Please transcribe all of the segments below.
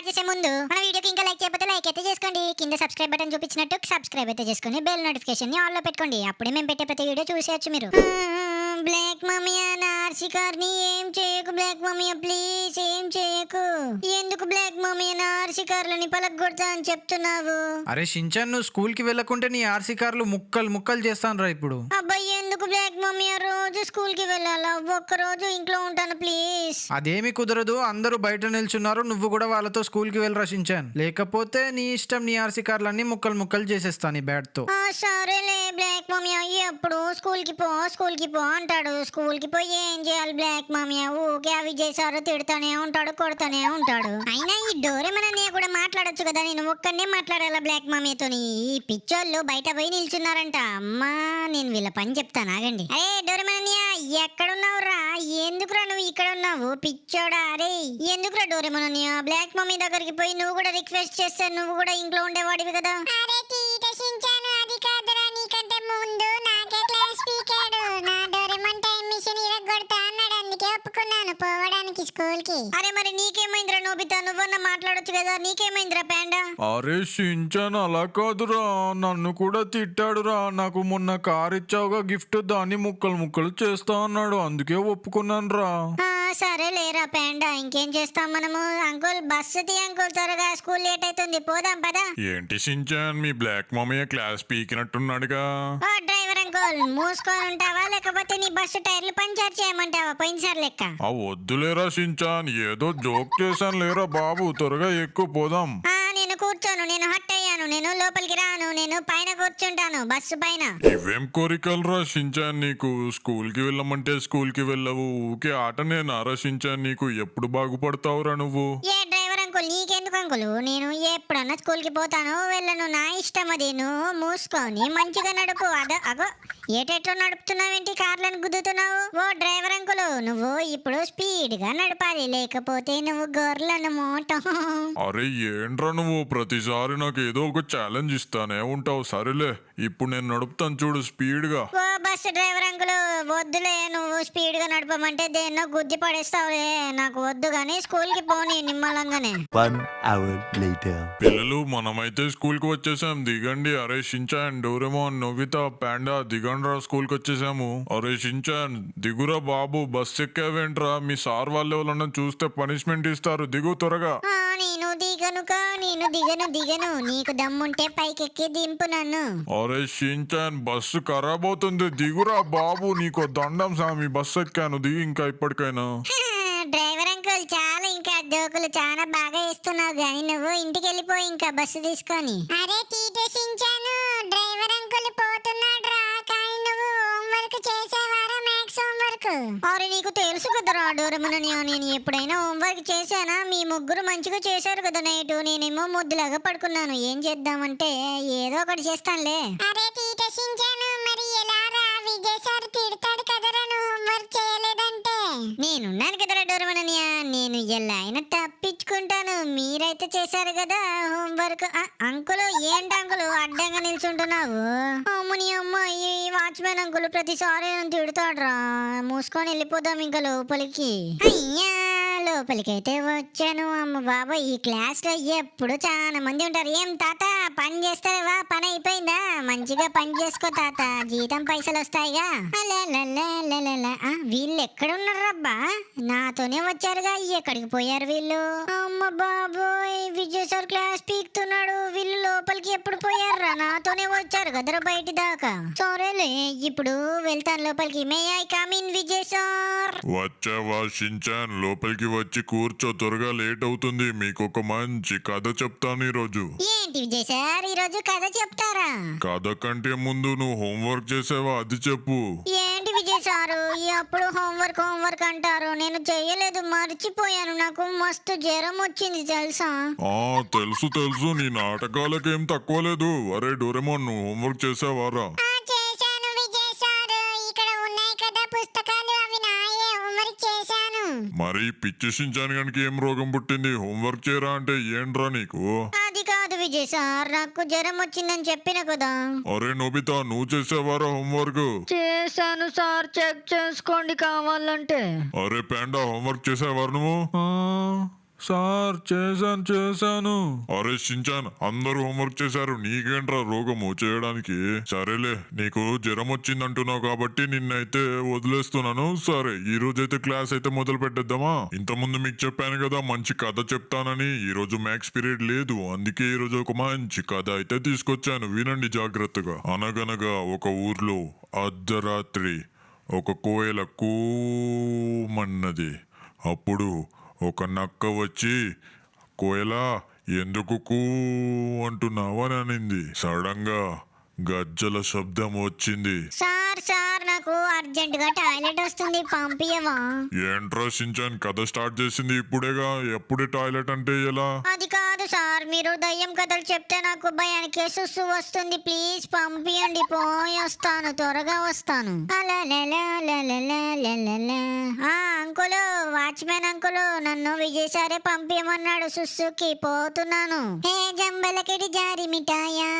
Start చేసే ముందు మన వీడియోకి ఇంకా లైక్ చేయకపోతే లైక్ అయితే చేసుకోండి. కింద సబ్స్క్రైబ్ బటన్ చూపించినట్టు సబ్స్క్రైబ్ అయితే చేసుకొని బెల్ నోటిఫికేషన్ ని ఆల్ లో పెట్టుకోండి. అప్పుడే మేము పెట్టే ప్రతి వీడియో చూసేయచ్చు మీరు. బ్లాక్ మమ్మీయా నార్సి కార్ని ఏం చేయకు. బ్లాక్ మమ్మీయా ప్లీజ్ ఏం చేయకు. ఎందుకు బ్లాక్ మమ్మీయా నార్సి కార్లని పలగొడతా అని చెప్తున్నావు? అరే షించాన్, నువ్వు స్కూల్ కి వెళ్ళకుంటే నీ ఆర్సీ కార్లు ముక్కలు ముక్కలు చేస్తాను రా ఇప్పుడు. అబ్బాయి ఎందుకు బ్లాక్ మమ్మీయా రోజు స్కూల్ కి వెళ్ళాలా? ఒక్క రోజు ఇంట్లో ఉంటాను ప్లీజ్. అదేమి కుదరదు, అందరూ బయట నిల్చున్నారు, నువ్వు కూడా వాళ్ళతో స్కూల్ కి వెళ్ళరా షించాన్. లేకపోతే నీ ఇష్టం, నీ ఆర్సీ కార్లన్నీ ముక్కలు ముక్కలు చేసేస్తా నీ బ్యాట్ తో. సరేలే బ్లాక్ మమ్మీయా, ఎప్పుడు స్కూల్ కి పో అంటాడు. స్కూల్ కి పోయి ఏం చేయాలి బ్లాక్ మమ్మీయా? ఊకే అవి చేశారు తిడతానే ఉంటాడు, కొడతానే ఉంటాడు. అయినా ఈ డోరేమన్ అన్నయ్య కూడా మాట్లాడొచ్చు కదా, నేను ఒక్కనే మాట్లాడాలా బ్లాక్ మమ్మీతోని? ఈ పిచ్చోళ్ళు బయట పోయి నిల్చున్నారంట. అమ్మా నేను వీళ్ళ పని చెప్తాను, ఆగండి. అరే డోరేమన్ అన్నయ్య ఎక్కడున్నావురా? ఎందుకురా నువ్వు ఇక్కడ ఉన్నావు పిచ్చోడా? అరే ఎందుకురా డోరేమన్ అన్నయ్య బ్లాక్ మమ్మీ దగ్గరికి పోయి నువ్వు కూడా రిక్వెస్ట్ చేస్తే నువ్వు కూడా ఇంట్లో ఉండేవాడివి కదా. అరే తీటేసించాను, అది కాదురా, నీకంటే ముందు నాకే క్లాస్ పీకాడు. నా డోరేమన్ టైం మిషన్ ఇరగొడతా అన్నాడు, అందుకే ఒప్పుకున్నాను పోవడానికి స్కూల్ కి. అరే మరి నీకేమైందిరా నోబితా? నువ్వన్నా మాట్లాడొచ్చు కదా, నీకేమైందిరా ప్యాండా? అరే షించాన్, అలా కాదురా, నన్ను కూడా తిట్టాడురా. నాకు మొన్న కార్ ఇచ్చావుగా గిఫ్ట్, దాన్ని ముక్కలు ముక్కలు చేస్తా అన్నాడు, అందుకే ఒప్పుకున్నాను రా. సరే లేరా ప్యాండా, ఇంకేం చేస్తాం మనము. అంకుల్ బస్సు తీ అంకుల్, త్వరగా స్కూల్ లేట్ అవుతుంది, పోదాం పదా. ఏంటి షించాన్, మీ బ్లాక్ మమ్మీ క్లాస్ పీకినట్టున్నాడుగా. ఓ డ్రైవర్ అంకుల్ మూసుకొని ఉంటావా, లేకపోతే నీ బస్సు టైర్లు పంచర్ చేయమంటావా పోయినసారి లెక్క? వద్దులేరా షించాన్, ఏదో జోక్ చేశాను లేరా బాబు, త్వరగా ఎక్కువ పోదాం. నేను కూర్చోను, నేను హట్ అయ్యాను, నేను లోపలికి రాను, నేను పైన కూర్చుంటాను బస్సు పైన. ఇవేం కోరికలరా షించాన్ నీకు? స్కూల్ కి వెళ్ళమంటే స్కూల్ కి వెళ్ళవు, ఊకే ఆటనే నారా షించాన్, నీకు ఎప్పుడు బాగుపడతావురా నువ్వు? ఏ డ్రైవర్ అంకుల్ నీకెందుకు అంకుల్? నేను ఎప్పుడన్నా స్కూల్ కి పోతాను వెళ్ళను, నా ఇష్టం అది. నువ్వు మూసుకొని మంచిగా నడుపు. అగో ఏటెట్లో నడుపుతున్నావేంటి, కార్లను గుద్దుతున్నావు? ఓ డ్రైవర్ అంకుల్ నువ్వు ఇప్పుడు స్పీడ్ గా నడపాలి, లేకపోతే నువ్వు గొర్రెలను మోట. అరే ఏంట్రా నువ్వు ప్రతిసారి నాకు ఏదో ఒక ఛాలెంజ్ ఇస్తానే ఉంటావు. సరేలే ఇప్పుడు నేను నడుపుతాను చూడు స్పీడ్ గా. ఓ బస్సు డ్రైవర్ అంకుల్ వద్దులే, నువ్వు స్పీడ్ గా నడపమంటే దేన్నో గుద్ది పడేస్తావులే, నాకు వద్దు గానీ స్కూల్ కి పోనీ నిమ్మలంగానే. 1 hour later. పిల్లలు మనమైతే స్కూల్ కి వచ్చేసాం, దిగండి. అరే షించాన్, డోరేమోన్, నోబితా, పాండా దిగండ్రా, స్కూల్ కి వచ్చేసాము. అరే షించాన్ దిగురా బాబు, బస్ ఎక్కావేంట్రా? మీ సార్ వాళ్ళు ఎవరన్నా చూస్తే పనిష్మెంట్ ఇస్తారు, దిగు త్వరగా. నేను దిగను, నీకు దమ్ముంటే పైకెక్కి దింపు నన్ను. అరే షించాన్ బస్సు ఖరాబ్ అవుతుంది, దిగురా బాబు, నీకు దండం సామి, బస్సు ఎక్కాను, దిగు ఇంకా ఇప్పటికైనా. డ్రైవర్ అంకుల్ చాలా ఇంకా జోకులు చాలా బాగా ఇస్తున్నావు గానీ నువ్వు ఇంటికి వెళ్ళిపోయి ఇంకా బస్సు తీసుకొని. అరే తీటేసించాను, డ్రైవర్ అంకుల్ పోతున్నాడు రా, కానీ నువ్వు హోంవర్క్ చేసేవారా మ్యాథ్స్ హోంవర్క్? అరే నీకు తెలుసు కదరా డోరేమోన్, నేను ఎప్పుడైనా హోంవర్క్ చేశానా? మీ ముగ్గురు మంచిగా చేశారు కదా నైట్, నేనేమో ముద్దులాగా పడుకున్నాను. ఏం చేద్దామంటే ఏదో ఒకటి చేస్తానులే. అరే తీటేసించాను, మరి ఎలా రా? విజయ్ సార్ తిడతాడు కదరా నువ్వు హోంవర్క్ చేయలేదంటే. నేనున్నాను కదరా డోరేమోన్, నేను ఎలా అయినా తప్పించుకుంటాను. మీరైతే చేశారు కదా హోంవర్క్. అంకుల్ ఏంటి అంకుల్ అడ్డంగా నిల్చుంటున్నావు? అమ్మని అమ్మ, ఈ వాచ్మెన్ అంకుల్ ప్రతిసారి నన్ను తిడతాడురా. మూసుకొని వెళ్ళిపోదాం ఇంకా లోపలికి. అయ్యా లోపలికైతే వచ్చాను. అమ్మ బాబా, ఈ క్లాస్ లో ఎప్పుడు చాలా మంది ఉంటారు. ఏం తాత పని చేస్తావా? పని అయిపోయిందా? మంచిగా పని చేసుకో తాత, జీతం పైసలు వస్తాయిగా. వీళ్ళు ఎక్కడున్నారు రబ్బా? నాతోనే వచ్చారుగా, ఎక్కడికి పోయారు వీళ్ళు? అమ్మ బాబోయ్, విజయ్ సార్ క్లాస్ పీకుతున్నాడు, వీళ్ళు లోపలికి ఎప్పుడు పోయారా? నాతోనే వచ్చారు కదరా బయటి దాకా. సరేలే ఇప్పుడు వెళ్తాను లోపలికి. May I come in Vijay sir? వచ్చావా షించాన్, లోపలికి వచ్చి కూర్చో, త్వరగా లేట్ అవుతుంది. మీకు ఒక మంచి కథ చెప్తాను ఈరోజు. ఏంటి విజయ్ సార్ ఈరోజు కథ చెప్తారా? కథ కంటే ముందు నువ్వు హోంవర్క్ చేసావా అది చెప్పు. ఏంటి విజయ్ సారు ఎప్పుడు హోంవర్క్ అంటారు? నేను చేయలేదు, మర్చిపోయాను, నాకు మస్తు జ్వరం వచ్చింది తెలుసా? తెలుసు, నీ నాటకాలకేం తక్కువ లేదు. అరే డోరేమోన్, నువ్వు హోంవర్క్ చేసావారా? చేశాను విజయ్ సార్, ఇక్కడ ఉన్నాయి కదా పుస్తకాలు, అవి నాయే, హోంవర్క్ చేశాను. మరి పిచ్చి షించాన్ గనికి ఏం రోగం పుట్టింది? హోంవర్క్ చేయరా అంటే ఏంట్రా నీకు? అది కాదు విజయ్ సార్, నాకు జ్వరం వచ్చిందని చెప్పిన కదా. అరే నోబితా, నువ్వు చేసావారా హోంవర్క్? చేశాను సార్, చెక్ చేసుకోండి కావాలంటే. అరే పాండా, హోంవర్క్ చేసావారు నువ్వు? సార్ చేశాను. అరే షించాన్, అందరూ హోంవర్క్ చేశారు, నీకేంట్రా రోగము చేయడానికి? సరేలే, నీకు జ్వరం వచ్చిందంటున్నావు కాబట్టి నిన్నైతే వదిలేస్తున్నాను. సరే, ఈ రోజైతే క్లాస్ అయితే మొదలు పెట్టేద్దామా? ఇంతకుముందు మీకు చెప్పాను కదా మంచి కథ చెప్తానని. ఈ రోజు మ్యాథ్స్ పీరియడ్ లేదు, అందుకే ఈ రోజు ఒక మంచి కథ అయితే తీసుకొచ్చాను, వినండి జాగ్రత్తగా. అనగనగా ఒక ఊర్లో అర్ధరాత్రి ఒక కోయల కూమన్నది. అప్పుడు ఒక నక్క వచ్చి, కోయలా ఎందుకు కూ అంటున్నావు అని అనింది. సడన్ గా గజ్జల శబ్దం వచ్చింది. సార్ నాకు అర్జెంట్ గా టాయిలెట్ వస్తుంది, పంపియవా? ఏంట్రా షించాన్, కథ స్టార్ట్ చేసింది ఇప్పుడేగా, ఎప్పుడే టాయిలెట్ అంటే ఎలా? అది కాదు సార్, మీరు దయ్యం కథలు చెప్తే నాకు భయానికి సుస్సు వస్తుంది, ప్లీజ్ పంపియండి, పోయి వస్తాను, త్వరగా వస్తాను. అంకులు, వాచ్మెన్ అంకులు, నన్ను విజయ్ సారే పంపించమన్నాడు, సుస్సుకి పోతున్నాను. హే జంబలకిడి జారి మిఠాయా,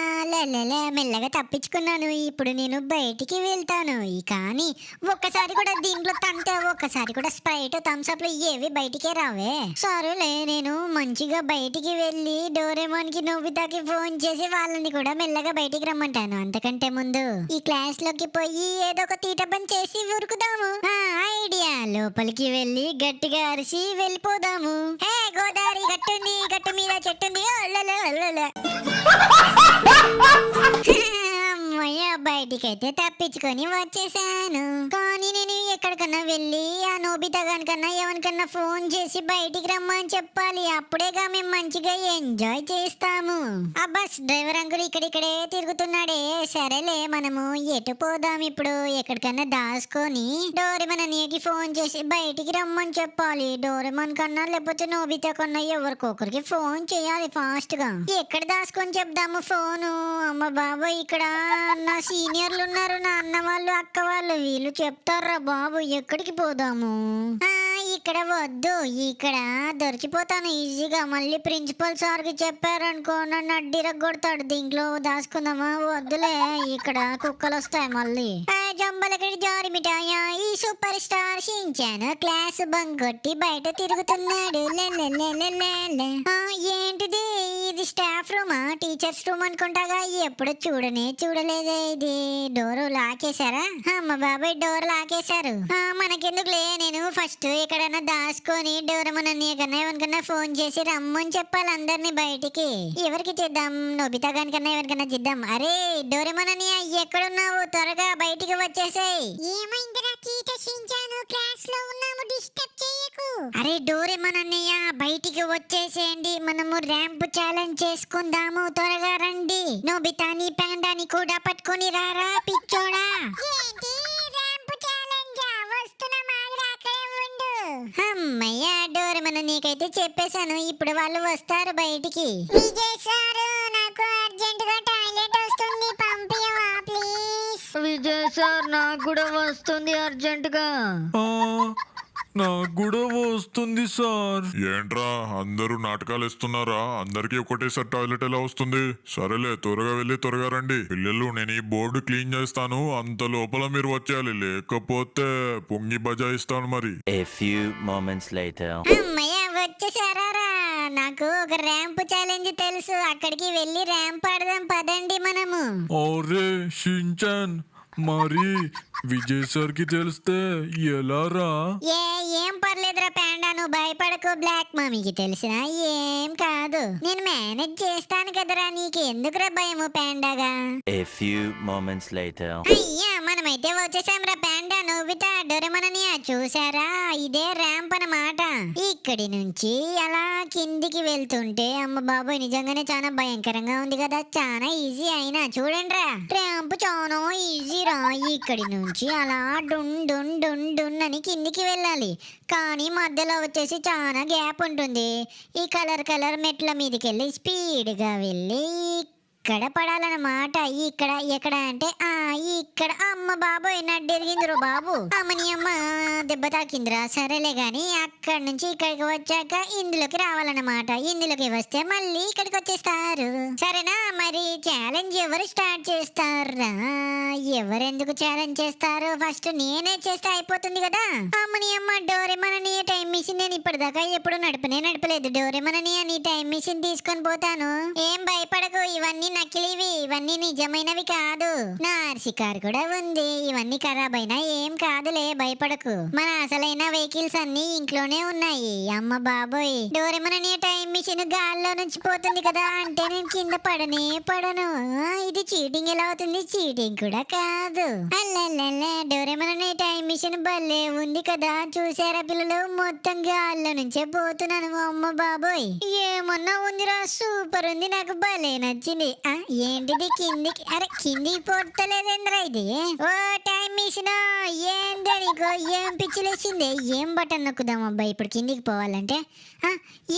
మెల్లగా తప్పించుకున్నాను. ఇప్పుడు నేను బయటికి వెళ్తాను. కానీ ఒక్కసారి కూడా దీంట్లో తంతే, ఒక్కసారి కూడా స్ప్రైట్ థమ్స్అప్ ఏవి బయటికే రావే. సరేలే, నేను మంచిగా బయటికి వెళ్ళి డోరేమోన్ కి నోబితాకి ఫోన్ చేసి వాళ్ళని కూడా మెల్లగా బయటికి రమ్మంటాను. అంతకంటే ముందు ఈ క్లాస్ లోకి పోయి ఏదో ఒక తీట పని చేసి ఉరుకుదాము. ఐడియా, లోపలికి వెళ్ళి గట్టిగా అరిసి వెళ్ళిపోదాము. హే గోదావరి గట్టుంది, గట్టు మీద చెట్టుంది. అమ్మయ్య, బయటికైతే తప్పించుకొని వచ్చేసాను. కానీ నేను ఎక్కడికన్నా వెళ్ళి ఆ నోబితా గానికన్నా ఎవరికన్నా ఫోన్ చేసి బయటికి రమ్మని చెప్పాలి. అప్పుడేగా మేము మంచిగా ఎంజాయ్ చేస్తాము. ఆ బస్ డ్రైవర్ అంకుల్ ఇక్కడిక్కడే తిరుగుతున్నాడే. సరేలే, మనము ఎటు పోదాం ఇప్పుడు? ఎక్కడికన్నా దాచుకొని డోరేమోన్ అన్నయ్యకి ఫోన్ చేసి బయటికి రమ్మని చెప్పాలి. డోరేమోన్ కన్నా లేకపోతే నోబితా కన్నా ఎవరికొకరికి ఫోన్ చేయాలి ఫాస్ట్ గా. ఎక్కడ దాచుకొని చెప్దాము ఫోను? అమ్మ బాబోయ్, ఇక్కడ నా సీనియర్లు ఉన్నారు, నా అన్న వాళ్ళు, అక్క వాళ్ళు, వీళ్ళు చెప్తారా బాబు. ఎక్కడికి పోదాము? ఇక్కడ వద్దు, ఇక్కడ దొరికిపోతాను ఈజీగా. మళ్ళీ ప్రిన్సిపల్ సార్ కి చెప్పారనుకో నన్ను అడ్డిరగొడతాడు. దీంట్లో దాచుకుందామా? వద్దులే, ఇక్కడ కుక్కలు వస్తాయి మళ్ళీ. జంబలకడి జారి మిఠాయా, ఈ super star Shinchan class bunk కొట్టి బయట తిరుగుతున్నాడు. ఏంటిది? ఇది స్టాఫ్ రూమా, టీచర్స్ రూమ్ అనుకుంటాగా. ఎప్పుడు చూడలేదే. ఇది డోర్ లాకేశారా? అమ్మ బాబాయ్, డోర్ లాకేశారు. మనకెందుకులే, నేను ఫస్ట్ ఎక్కడైనా దాచుకొని డోరేమోన్ అన్నయ్య కన్నా ఎవరికన్నా ఫోన్ చేసి రమ్మని చెప్పాలి అందరినీ బయటికి. ఎవరికి చేద్దాం? నోబితా గానికన్నా ఎవరికన్నా చేద్దాం. అరే డోరేమోన్ అన్నయ్య, ఎక్కడున్నావు? త్వరగా బయటికి వచ్చేసాయి. ఏమైందిరా కీట షించాను, క్లాస్ లో ఉన్నాము, డిస్టర్బ్ చేయకు. అరే డోరేమోన్ అన్నయ్య, బయటికి వచ్చేసేయండి, మనము ర్యాంప్ ఛాలెంజ్ చేసుకుందాము. త్వరగా రండి. నోబితాని పాండాని కూడా పట్టుకొని రారా పిచ్చోడా. ఏంటి ర్యాంప్ ఛాలెంజ్? వస్తున్నా, మాదిరి అక్కడే ఉండు. అమ్మయ్య, డోరేమోన్ నీకైతే చెప్పేశాను, ఇప్పుడు వాళ్ళు వస్తారు బయటికి. విజయ్ సారు, నాకు అర్జెంట్ గా టాయిలెట్ వస్తుంది, పంపియవా ప్లీజ్? విజయ్ సార్, నాకు కూడా వస్తుంది అర్జెంట్ గా. నాకు కూడా వస్తుంది సార్. ఏంట్రా అందరూ నాటకాలు ఇస్తున్నారా? అందరికీ ఒకటేసారి టాయిలెట్ ఎలా వస్తుంది? సరేలే, త్వరగా వెళ్ళి త్వరగా రండి. పిల్లలు, నేను ఈ బోర్డు క్లీన్ చేస్తాను, అంత లోపల మీరు వచ్చేయాలి, లేకపోతే పొంగి బజాయిస్తాను మరి. A few moments later. అమ్మయ్య, వచ్చేసారా? నాకు ఒక ర్యాంప్ ఛాలెంజ్ తెలుసు, అక్కడికి వెళ్ళి ర్యాంప్ ఆడదాం పదండి మనము. అరే షించాన్, మరి విజయ్ సార్ కి తెలిస్తే ఎలా రా? ఏం పర్లేదురా పాండా, నువ్వు భయపడకు. బ్లాక్ మమ్మీకి తెలిసినా ఏం కాదు, నేను మేనేజ్ చేస్తాను కదరా. నీకు ఎందుకురా భయము పాండాగా? A few moments later. అయ్యా, మనమైతే వచ్చేసాంరా పాండా, నోబితా, డోరేమోన్ అన్నయ్య. చూసారా, ఇదే ర్యాంప్ అన్నమాట. ఇక్కడి నుంచి అలా కిందికి వెళ్తుంటే అమ్మ బాబోయ్, నిజంగానే చాలా భయంకరంగా ఉంది కదా. చాలా ఈజీ అయినా చూడండిరా, ర్యాంప్ చాలా ఈజీ రా. ఇక్కడి నుంచి అలా డున్ డున్ డున్ డున్ అని కిందికి వెళ్ళాలి. కానీ మధ్యలో వచ్చేసి చాలా గ్యాప్ ఉంటుంది. ఈ కలర్ మెట్ల మీదకి వెళ్ళి స్పీడ్గా వెళ్ళి ఇక్కడ పడాలన్నమాట. ఇక్కడ ఎక్కడ అంటే ఇక్కడ. అమ్మ బాబోయ్ నడ్డెరిగిందిరో బాబు. అమ్మని అమ్మ దెబ్బ తాకిందిరా. సరేలే గాని అక్కడి నుంచి ఇక్కడికి వచ్చాక ఇందులోకి రావాలన్నమాట. ఇందులోకి వస్తే మళ్ళీ ఇక్కడికి వచ్చేస్తారు. సరేనా? మరి ఛాలెంజ్ ఎవరు స్టార్ట్ చేస్తారా? ఎవరెందుకు ఛాలెంజ్ చేస్తారు? ఫస్ట్ నేనే చేస్తే అయిపోతుంది కదా. అమ్మని అమ్మ డోరేమోన్ నీ టైం మిషన్ నేను ఇప్పటిదాకా ఎప్పుడు నడపలేదు. డోరేమోన్ నీ టైం మిషన్ తీసుకొని పోతాను. ఏం భయపడకు, ఇవన్నీ నకిలీవి, ఇవన్నీ నిజమైనవి కాదు. నా ఆర్సీ కార్ కూడా ఉంది. ఇవన్నీ ఖరాబ్ అయినా ఏం కాదులే, భయపడకు. మన అసలైన వెహికల్స్ అన్ని ఇంట్లోనే ఉన్నాయి. అమ్మ బాబోయ్, డోరేమోన్ నీ టైం మిషన్ గాల్లో నుంచి పోతుంది కదా అంటే నేను కింద పడను. ఇది చీటింగ్ ఎలా అవుతుంది? చీటింగ్ కూడా కాదు. అల్లల్లే, డోరేమోన్ నీ టైం మిషన్ భలే ఉంది కదా. చూసారా పిల్లలు, మొత్తం గాల్లో నుంచే పోతున్నాను. అమ్మ బాబోయ్, ఏమన్నా ఉందిరా, సూపర్ ఉంది, నాకు భలే నచ్చింది. ఏంటిది కిందికి? అరే కిందికి పోతలేదేంద్రా ఇది? ఓ టైం మిషన్, ఏందే నీకు? ఏం పిచ్చిలేసింది? ఏం బటన్ నొక్కుదాం అబ్బా ఇప్పుడు కిందికి పోవాలంటే?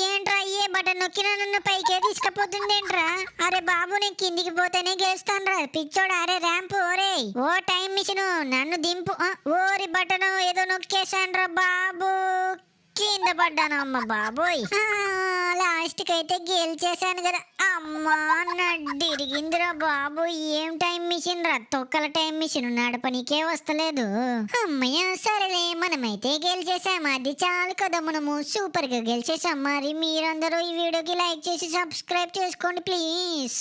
ఏంట్రా, ఏ బటన్ నొక్కినా నన్ను పైకే తీసుకుపోతుందేంట్రా? అరే బాబు, నేను కిందికి పోతేనే గెలుస్తాను రా పిచ్చోడా. అరే ర్యాంప్, ఓరే ఓ టైం మిషన్ నన్ను దింపు. ఓరి బటన్ ఏదో నొక్కేశాను రా బాబు, కింద పడ్డాను. అమ్మ బాబోయ్, లాస్ట్ కి అయితే గెలిచేశాను కదా. అమ్మా నడ్డిరిగిందిరా బాబు. ఏం టైం మిషన్ రా, తొక్కల టైం మిషన్, నడపనికే వస్తలేదు. అమ్మయ్య, సరేలే మనమైతే గెలిచేసాం, అది చాలు కదా. మనము సూపర్ గా గెలిచేసాం. మరి మీరందరూ ఈ వీడియోకి లైక్ చేసి సబ్స్క్రైబ్ చేసుకోండి ప్లీజ్.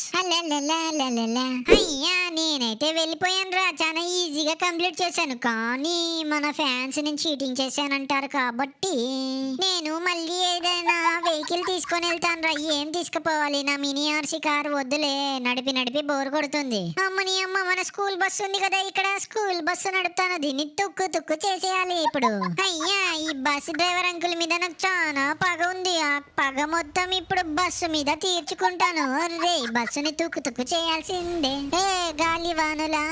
అయ్యా, నేనైతే వెళ్ళిపోయాను రా. చాలా ఈజీగా కంప్లీట్ చేశాను. కానీ మన ఫ్యాన్స్ నేను చీటింగ్ చేశానంటారు కాబట్టి నేను మళ్ళీ ఏదైనా వెహికల్ తీసుకొని వెళ్తాను రా. ఏం తీసుకుపోవాలి? నా మినీ ఆర్సీ కార్ వద్దులే, నడిపి బోర్ కొడుతుంది. అమ్మని అమ్మ, మన స్కూల్ బస్సు ఉంది కదా ఇక్కడ, స్కూల్ బస్సు నడుపుతాను. దీన్ని తుక్కు చేసేయాలి ఇప్పుడు. అయ్యా, ఈ బస్సు డ్రైవర్ అంకుల్ మీద నాకు చాలా పగ ఉంది. ఆ పగ మొత్తం ఇప్పుడు బస్సు మీద తీర్చుకుంటాను. రే, బస్సుని తుక్కు చేయాల్సిందే. ఏ గాలి వానులా,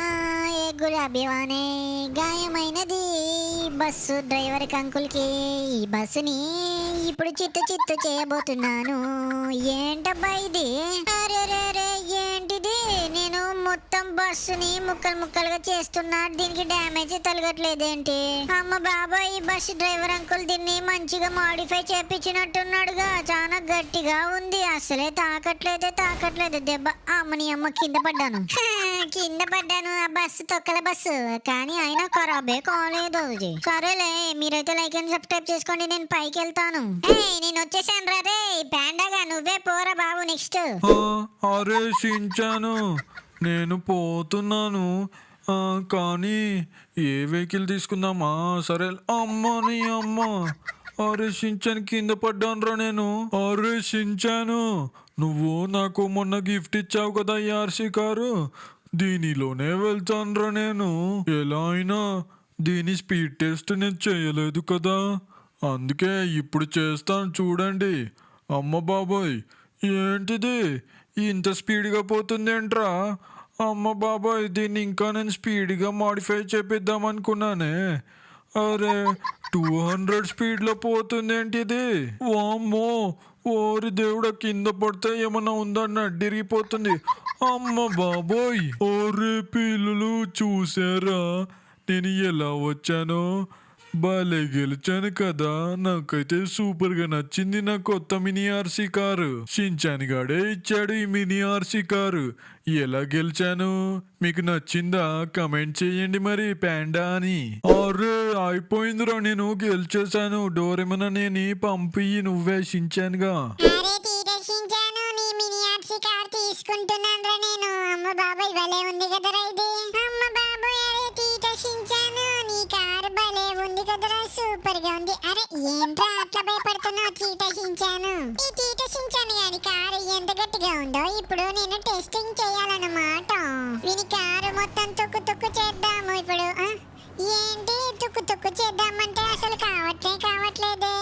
ఏ గులాబీ వానే గాయమైనది బస్సు డ్రైవర్ అంకుల్ కి. ఈ బస్సుని ఇప్పుడు చిత్తు చేయబోతున్నాను. ఏంటబ్బా ఇది? అరే ఏంటిది? నేను మొత్తం బస్సుని ముక్కలుగా చేస్తున్నా, దీనికి డ్యామేజ్ తలగట్లేదేంటి? అమ్మ బాబాయ్, ఈ బస్సు డ్రైవర్ అంకుల్ దీన్ని మంచిగా మాడిఫై చేపించినట్టున్నాడుగా. చాలా గట్టిగా ఉంది, అసలే తాకట్లేదు దెబ్బ. అమ్మని అమ్మ, కింద పడ్డాను. ఆ బస్సు తొక్కల బస్సు, కానీ అయినా ఖరాబే కాలేదు. సరేలే, మీరైతే లైక్ అండ్ సబ్స్క్రైబ్ చేసుకోండి. నేను పైకి వెళ్తాను. నేను వచ్చేసాను రా. రే పాండాగా, నువ్వే పోరా బాబు నెక్స్ట్. అరే షించాను, నేను పోతున్నాను. కానీ ఏ వెహికల్ తీసుకుందామా? సరే. అమ్మని అమ్మ, అరే షించాను, కింద పడ్డాను రా నేను. అరే షించాను, నువ్వు నాకు మొన్న గిఫ్ట్ ఇచ్చావు కదా ఈ ఆర్సీ కారు, దీనిలోనే వెళ్తాను రా నేను. ఎలా అయినా దీని స్పీడ్ టెస్ట్ నేను చేయలేదు కదా, అందుకే ఇప్పుడు చేస్తాను చూడండి. అమ్మ బాబాయ్, ఏంటిది ఇంత స్పీడ్గా పోతుంది ఏంట్రా? అమ్మ బాబాయ్, దీన్ని ఇంకా నేను స్పీడ్గా మాడిఫై చేపిద్దాం అనుకున్నానే. అరే 200 స్పీడ్లో పోతుంది ఏంటిది? వామ్మో, ఓరి దేవుడా, కింద పడితే ఏమన్నా ఉందన్న అడ్డిరిగిపోతుంది. అమ్మ బాబోయ్, ఓరే పిల్లలు చూసారా నేను ఎలా వచ్చానో? భలే గెలిచాను కదా. నాకైతే సూపర్ గా నచ్చింది నా కొత్త మినీ ఆర్సీ కారు. షించాన్ గాడే ఇచ్చాడు ఈ మినీ ఆర్సీ కారు. ఎలా గెలిచాను మీకు నచ్చిందా? కమెంట్ చేయండి మరి పాండా అని. అరే అయిపోయిందిరా, నేను గెలిచేశాను. డోరేమోన్ అని పంపి నువ్వే షించాన్గా. అరే టీట షించాను, నీ మినీ ఆర్సీ కార్ తీసుకుంటున్నాను రా నేను. అమ్మ బాబాయ్, భలే ఉంది కదరా ఇది. అమ్మ బాబాయ్, అరే టీట షించాను, నీ కారు భలే ఉంది కదరా, సూపర్ గా ఉంది. అరే ఏంట్రా అట్లా భయపడుతున్నావు టీట షించాను? ఈ టీట షించాను గాని కారు ఎంత గట్టిగా ఉందో ఇప్పుడు నేను టెస్టింగ్ చేయాలన్నమాట. వీని కారు మొత్తం తుక్కు చేద్దాము ఇప్పుడు. ఏంటి తుక్కు చేద్దామంటే అసలు కావట్లేదే.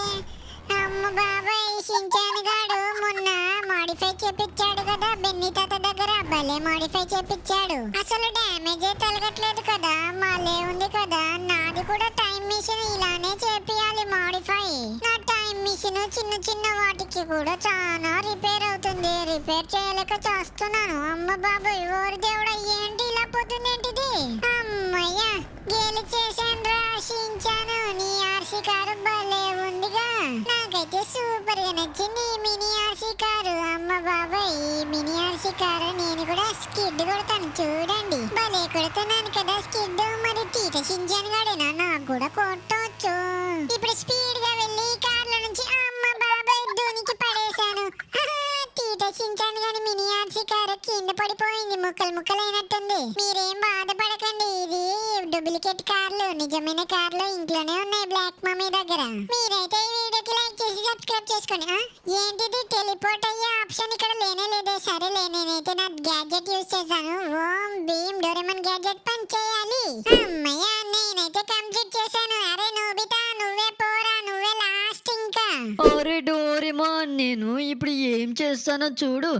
అమ్మ బాబాయ్, షించాన్ గాడు మొన్న మాడిఫై చేపించాడు కదా బెన్నీ తాత దగ్గర, భలే మాడిఫై చేపించాడు. అసలు డ్యామేజ్ తలగట్లేదు కదా, మళ్ళీ ఉంది కదా. నాది కూడా టైం మిషన్ ఇలానే చేపియాలి మాడిఫై. నా టైం మిషన్ చిన్న వాటికి కూడా చాలా రిపేర్ అవుతుంది. పోతుంది, రిపేర్ చేయలేక చేస్తున్నాను. అమ్మ బాబాయ్ ఓరి దేవుడా, ఏంటి ఇలా పోతుంది ఏంటిది? అమ్మయ్యా గెలిచేసానురా షించాను. నీ ఆర్సీ కారు భలే ఉందిగా, నాకైతే సూపర్ గా నచ్చింది ఈ మినీ ఆర్సీ కారు. అమ్మ బాబాయ్ ఈ మినీ ఆర్సీ కారు నేను కూడా స్కిడ్ కొడతాను చూడండి. భలే కొడుతున్నాను కదా స్కిడ్. మరి తీట షించాను గాడేనా, నాకు కూడా కొట్టవచ్చు. ఇప్పుడు స్పీడ్ గా వెళ్ళి కార్ల నుంచి అమ్మ బాబాయ్ ధోనికి పడేశాను. తీట షించాను గాని మినీ ఆర్సీ కారు కింద పడిపోయింది, ముక్కలు ముక్కలైనట్టుంది. మీరేం బాధపడకండి, ఇది డూప్లికేట్ కార్లు. నిజమైన కార్లు ఇంట్లోనే ఉన్నాయి బ్లాక్ మమ్మీ దగ్గర. మీరైతే ఈ వీడియోకి లైక్ చేసి సబ్స్క్రైబ్ చేసుకోండి. ఏంటిది టెలిపోర్ట్ అయ్యే ఆప్షన్ ఇక్కడ లేనే లేదే. సరేలే నేనైతే నా గ్యాడ్జెట్ యూజ్ చేశాను. ఓం భీమ్ డోరేమన్ గ్యాడ్జెట్ పని చేయాలి. అమ్మయ్య నేనైతే కంప్లీట్ చేశాను. అరే నోబితా నువ్వే పోరా, నువ్వే లాస్ట్ ఇంకా. అరే డోరేమాన్, నేను ఇప్పుడు ఏం చేస్తానో చూడు.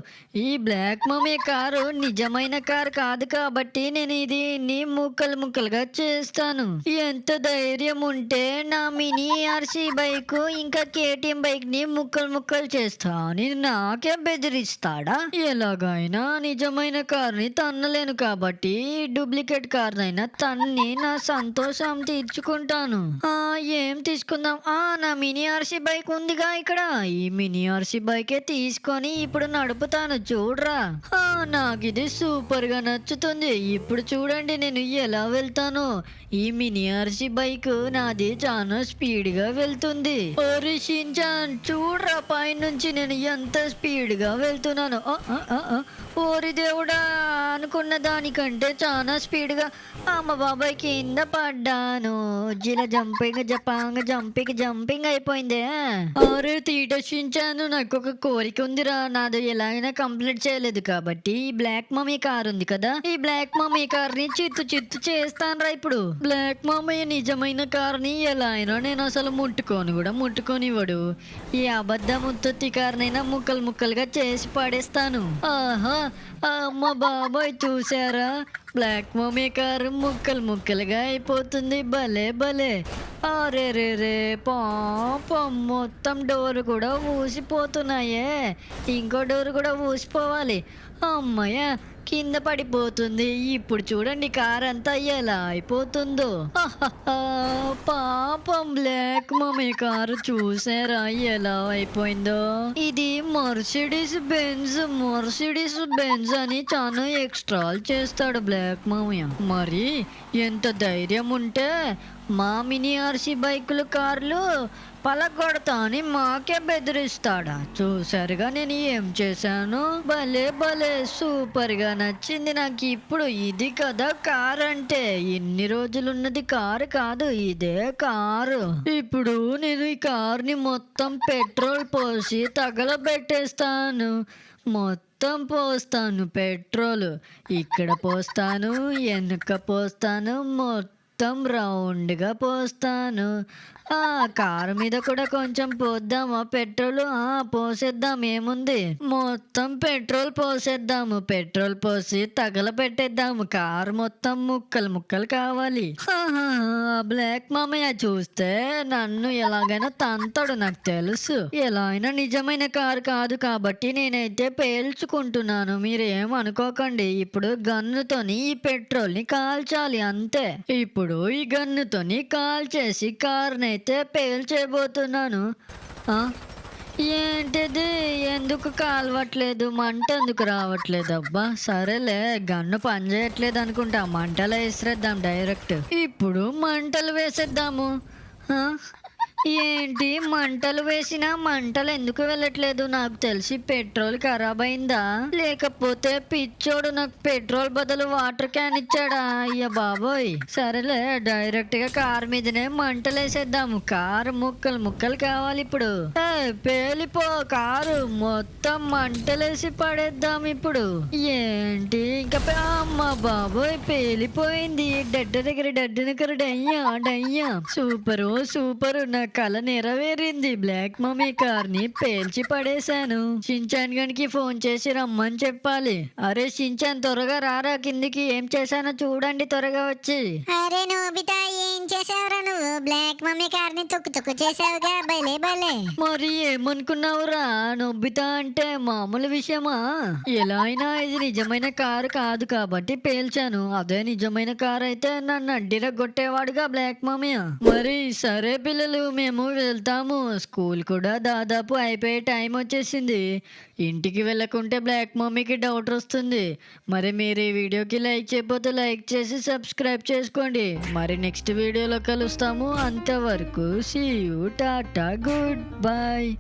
ఈ బ్లాక్ మమ్మీ కారు నిజమైన కారు కాదు కాబట్టి నేను దీన్ని ముక్కలు ముక్కలుగా చేస్తాను. ఎంత ధైర్యం ఉంటే నా మినీ ఆర్సీ బైక్ ఇంకా కేటీఎం బైక్ ని ముక్కలు ముక్కలు చేస్తా అని నాకే బెదిరిస్తాడా? ఎలాగైనా నిజమైన కారుని తన్నలేను కాబట్టి డూప్లికేట్ కార్నైనా తన్ని నా సంతోషం తీర్చుకుంటాను. ఏం తీసుకుందాం? నా మినీ ఆర్సీ బైక్ ఉందిగా ఇక్కడ. ఈ మినీ ఆర్సీ బైకే తీసుకొని ఇప్పుడు నడుపుతాను చూడరా. నాకు ఇది సూపర్ గా నచ్చుతుంది. ఇప్పుడు చూడండి నేను ఎలా వెళ్తాను. ఈ మినీ ఆర్సీ బైక్ నాది చాలా స్పీడ్ గా వెళ్తుంది. ఓరి షించాన్ చూడరా, పైనుంచి నేను ఎంత స్పీడ్ గా వెళ్తున్నాను. ఓరి దేవుడా, అనుకున్న దానికంటే చాలా స్పీడ్ గా అమ్మ బాబాయ్ కింద పడ్డాను. జిల జంపింగ్ అయిపోయిందే. అరే తీట షించాను, నాకు ఒక కోరిక ఉందిరా. నాది ఎలాగైనా కంప్లీట్ చేయలేదు కాబట్టి ఈ బ్లాక్ మమ్మీ కార్ ఉంది కదా, ఈ బ్లాక్ మమ్మీ కార్ ని చిత్తు చేస్తానురా ఇప్పుడు. బ్లాక్ మమ్మీ నిజమైన కార్ ని ఎలా అయినా నేను అసలు ముట్టుకోనివ్వడు. ఈ అబద్ధం ఉత్పత్తి కార్నైనా ముక్కలు ముక్కలుగా చేసి పడేస్తాను. ఆహా అమ్మ బాబాయ్ చూసారా, బ్లాక్ మమ్మీ కారు ముక్కలు ముక్కలుగా అయిపోతుంది. భలే అరే పాపం మొత్తం డోర్ కూడా ఊసిపోతున్నాయే. ఇంకో డోర్ కూడా ఊసిపోవాలి. అమ్మయ్య కింద పడిపోతుంది. ఇప్పుడు చూడండి కార్ అంతా ఎలా అయిపోతుందో. పాపం బ్లాక్ మమ్మీ కారు చూసారా ఎలా అయిపోయిందో. ఇది మర్సిడీస్ బెంజ్ అని చాలా ఎక్స్ట్రాల్ చేస్తాడు బ్లాక్ మమ్మీ. మరి ఎంత ధైర్యం ఉంటే మా మినీ ఆర్సీ బైకులు కార్లు పలగొడతా అని మాకే బెదిరిస్తాడా? చూసారుగా నేను ఏం చేశాను. భలే సూపర్ గా నచ్చింది నాకు. ఇప్పుడు ఇది కదా కార్ అంటే. ఇన్ని రోజులున్నది కారు కాదు, ఇదే కారు. ఇప్పుడు నేను ఈ కార్ని మొత్తం పెట్రోల్ పోసి తగలబెట్టేస్తాను. మొత్తం పోస్తాను పెట్రోల్. ఇక్కడ పోస్తాను, వెనుక పోస్తాను, మొత్తం రౌండ్గా పోస్తాను. కారు మీద కూడా కొంచెం పోద్దామా పెట్రోల్? పోసేద్దాం, ఏముంది. మొత్తం పెట్రోల్ పోసేద్దాము. పెట్రోల్ పోసి తగలబెట్టేద్దాము. కారు మొత్తం ముక్కలు కావాలి. బ్లాక్ మామయ్య చూస్తే నన్ను ఎలాగైనా తంతాడు నాకు తెలుసు. ఎలా అయినా నిజమైన కారు కాదు కాబట్టి నేనైతే పేల్చుకుంటున్నాను. మీరేం అనుకోకండి. ఇప్పుడు గన్నుతోని ఈ పెట్రోల్ ని కాల్చాలి అంతే. ఇప్పుడు ఈ గన్నుతోని కాల్చేసి కార్ని అయితే పేల్చేయబోతున్నాను. ఏంటిది, ఎందుకు కాలవట్లేదు? మంట ఎందుకు రావట్లేదు? అబ్బా సరేలే, గన్ను పని చేయట్లేదు అనుకుంటా. మంటలు వేసేద్దాం డైరెక్ట్. ఇప్పుడు మంటలు వేసేద్దాము. ఏంటి మంటలు వేసినా మంటలు ఎందుకు వెళ్ళట్లేదు? నాకు తెలిసి పెట్రోల్ ఖరాబ్ అయిందా, లేకపోతే పిచ్చోడు నాకు పెట్రోల్ బదులు వాటర్ క్యాన్ ఇచ్చాడా? అయ్య బాబోయ్. సరేలే, డైరెక్ట్ గా కార్ మీదనే మంటలు వేసేద్దాము. కారు ముక్కలు కావాలి ఇప్పుడు. పేలిపో కారు, మొత్తం మంటలేసి పడేద్దాం ఇప్పుడు. ఏంటి ఇంకా అమ్మ బాబోయ్ పేలిపోయింది. డెడ్ దగ్గర డయ్యా. సూపరు నాకు కల నెరవేరింది. బ్లాక్ మమ్మీ కార్ ని పేల్చి పడేశాను. షించాన్ గనికి ఫోన్ చేసి రమ్మని చెప్పాలి. అరే షించాన్ త్వరగా రారా కిందికి, ఏం చేశానో చూడండి త్వరగా వచ్చి. అరే నోబితా ఏం చేసావురా నువ్వు? బ్లాక్ మమ్మీ కార్ని తుక్కు చేసావుగా, భలే భలే. మరి ఏమనుకున్నావురా? నొబ్బితా అంటే మామూలు విషయమా? ఎలా అయినా ఇది నిజమైన కారు కాదు కాబట్టి పేల్చాను. అదే నిజమైన కారు అయితే నన్ను అడ్డిర కొట్టేవాడుగా బ్లాక్ మామయ్య. మరి సరే పిల్లలు, మేము వెళ్తాము. స్కూల్ కూడా దాదాపు అయిపోయే టైం వచ్చేసింది. ఇంటికి వెళ్ళకుంటే బ్లాక్ మమ్మీకి డౌట్ వస్తుంది. మరి మీరు ఈ వీడియోకి లైక్ చేయకపోతే లైక్ చేసి సబ్స్క్రైబ్ చేసుకోండి. మరి నెక్స్ట్ వీడియోలో కలుస్తాము. అంతవరకు see you, tata, good by.